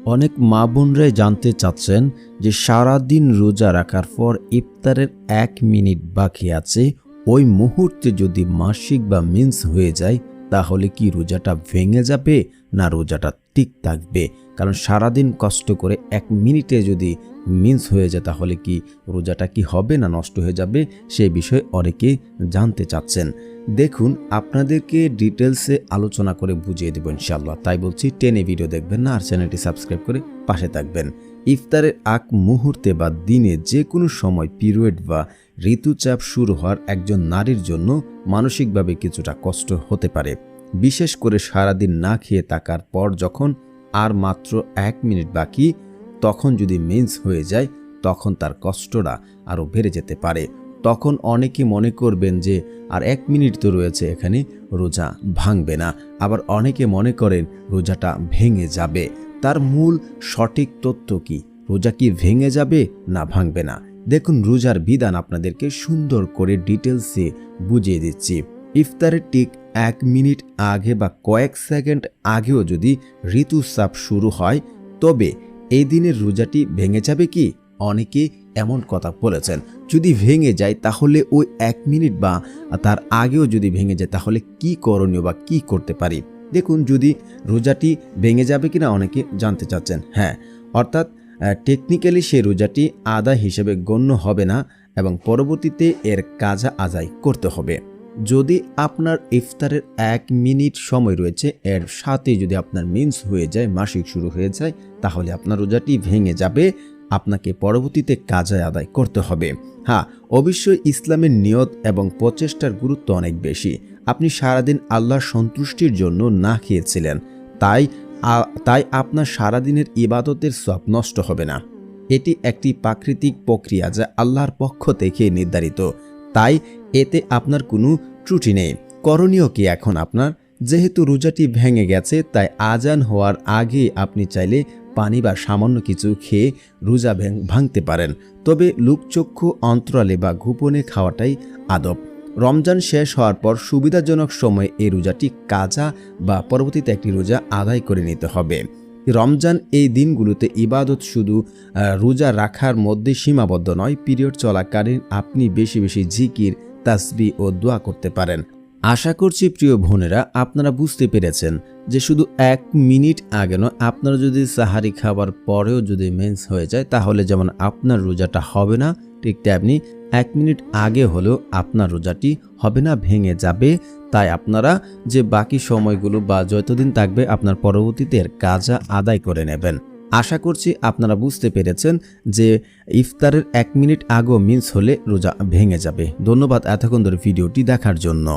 অনেক মা বোনরাই জানতে চাচ্ছেন যে সারাদিন রোজা রাখার পর ইফতারের 1 মিনিট বাকি আছে, ওই মুহূর্তে যদি মাসিক বা মেন্স হয়ে যায় তাহলে কি রোজাটা ভেঙে যাবে না রোজাটা ঠিক থাকবে? কারণ সারাদিন কষ্ট করে 1 মিনিটে যদি মেন্স হয়ে যায় তাহলে কি রোজাটা কি হবে না নষ্ট হয়ে যাবে, সেই বিষয়ে অনেকে জানতে চাচ্ছেন। দেখুন, আপনাদেরকে ডিটেলসে আলোচনা করে বুঝিয়ে দেব ইনশাআল্লাহ। তাই বলছি, টেনে ভিডিও দেখবেন না আর চ্যানেলটি সাবস্ক্রাইব করে পাশে থাকবেন। ইফতারের আগ মুহূর্তে বা দিনে যে কোনো সময় পিরিয়ড বা ঋতুচাপ শুরু হওয়ার একজন নারীর জন্য মানসিকভাবে কিছুটা কষ্ট হতে পারে, বিশেষ করে সারাদিন না খেয়ে থাকার পর যখন আর মাত্র 1 মিনিট বাকি, তখন যদি মেন্স হয়ে যায় তখন তার কষ্টটা আরও বেড়ে যেতে পারে। তখন অনেকে মনে করবেন যে আর 1 মিনিট তো রয়েছে, এখানে রোজা ভাঙবে না। আবার অনেকে মনে করেন রোজাটা ভেঙে যাবে। তার মূল সঠিক তথ্য কি? রোজা কি ভেঙে যাবে না ভাঙবে না? দেখুন, রোজার বিধান আপনাদেরকে সুন্দর করে ডিটেলসে বুঝিয়ে দিচ্ছি। ইফতারের ঠিক 1 মিনিট আগে বা কয়েক সেকেন্ড আগেও যদি ঋতুস্রাব শুরু হয় তবে এই দিনের রোজাটি ভেঙে যাবে কি? অনেকে এমন কথা বলেছেন। যদি ভেঙে যায় তাহলে ওই 1 মিনিট বা তার আগেও যদি ভেঙে যায় তাহলে কি করণীয় বা কি করতে পারি? দেখুন, যদি রোজাটি ভেঙে যাবে কিনা অনেকে জানতে চাচ্ছেন। হ্যাঁ, অর্থাৎ টেকনিক্যালি সেই রোজাটি আদায় হিসেবে গণ্য হবে না এবং পরবর্তীতে এর কাজা আদায় করতে হবে। যদি আপনার ইফতারের 1 মিনিট সময় রয়েছে, এর সাথে যদি আপনার মেন্স হয়ে যায়, মাসিক শুরু হয়ে যায়, তাহলে আপনার রোজাটি ভেঙে যাবে। আপনাকে পরবর্তীতে কাজা আদায় করতে হবে। হ্যাঁ, অবশ্যই ইসলামের নিয়ত এবং প্রচেষ্টার গুরুত্ব অনেক বেশি। আপনি সারাদিন আল্লাহর সন্তুষ্টির জন্য না খেয়েছিলেন, তাই আপনার সারাদিনের ইবাদতের সওয়াব নষ্ট হবে না। এটি একটি প্রাকৃতিক প্রক্রিয়া যা আল্লাহর পক্ষ থেকে নির্ধারিত, তাই এতে আপনার কোনো ত্রুটি নেই। করণীয় কি এখন আপনার? যেহেতু রোজাটি ভেঙে গেছে, তাই আজান হওয়ার আগে আপনি চাইলে পানি বা সামান্য কিছু খেয়ে রোজা ভাঙতে পারেন। তবে লোকচক্ষু অন্তরালে বা গোপনে খাওয়াটাই আদব। রমজান শেষ হওয়ার পর সুবিধাজনক সময়ে এই রোজাটি কাজা বা পরবর্তীতে একটি রোজা আদায় করে নিতে হবে। রমজান এই দিনগুলোতে ইবাদত শুধু রোজা রাখার মধ্যে সীমাবদ্ধ নয়। পিরিয়ড চলাকালীন আপনি বেশি বেশি জিকির, তাসবিহ ও দোয়া করতে পারেন। আশা করছি প্রিয় বোনেরা আপনারা বুঝতে পেরেছেন যে শুধু 1 মিনিট আগে নয়, আপনারা যদি সাহারি খাবার পরেও যদি মেন্স হয়ে যায় তাহলে যেমন আপনার রোজাটা হবে না, ঠিক তেমনি 1 মিনিট আগে হলেও আপনার রোজাটি হবে না, ভেঙে যাবে। তাই আপনারা যে বাকি সময়গুলো বা যতদিন থাকবে আপনার পরবর্তীতে এর কাজা আদায় করে নেবেন। আশা করছি আপনারা বুঝতে পেরেছেন যে ইফতারের 1 মিনিট আগেও মিস হলে রোজা ভেঙে যাবে। ধন্যবাদ এতক্ষণ ধরে ভিডিওটি দেখার জন্য।